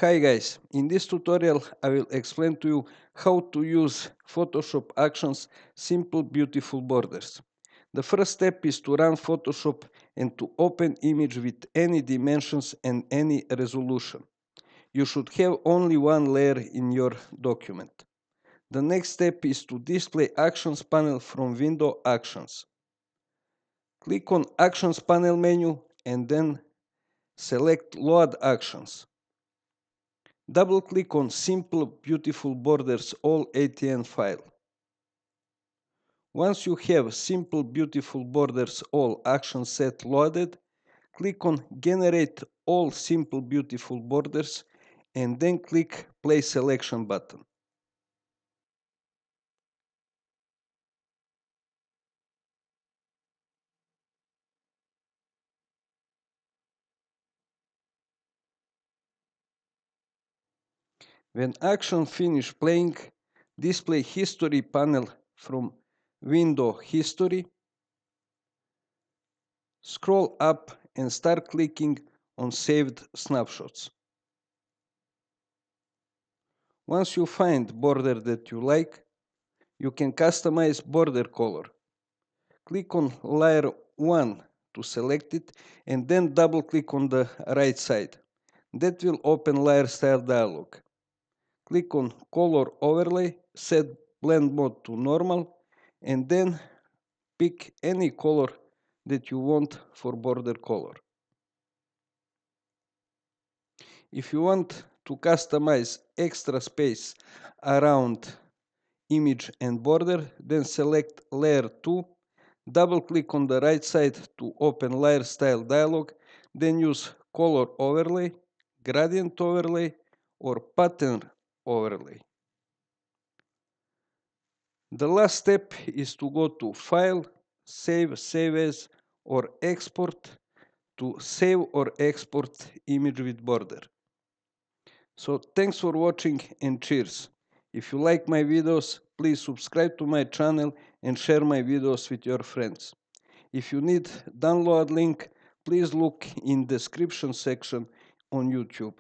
Hi guys, in this tutorial I will explain to you how to use Photoshop Actions Simple Beautiful Borders. The first step is to run Photoshop and to open image with any dimensions and any resolution. You should have only one layer in your document. The next step is to display Actions panel from window Actions. Click on Actions panel menu and then select Load Actions. Double-click on Simple Beautiful Borders All ATN file. Once you have Simple Beautiful Borders All action set loaded, click on Generate All Simple Beautiful Borders and then click Play Selection button. When action finish playing, display History panel from Window History. Scroll up and start clicking on Saved Snapshots. Once you find border that you like, you can customize border color. Click on layer 1 to select it and then double click on the right side. That will open layer style dialog. Click on color overlay, set blend mode to normal and then pick any color that you want for border color. If you want to customize extra space around image and border, then select layer 2, double click on the right side to open layer style dialog, then use color overlay, gradient overlay or pattern overlay. The last step is to go to File, Save as or Export to save or export image with border. So thanks for watching and cheers. If you like my videos, please subscribe to my channel and share my videos with your friends. If you need download link, please look in description section on YouTube.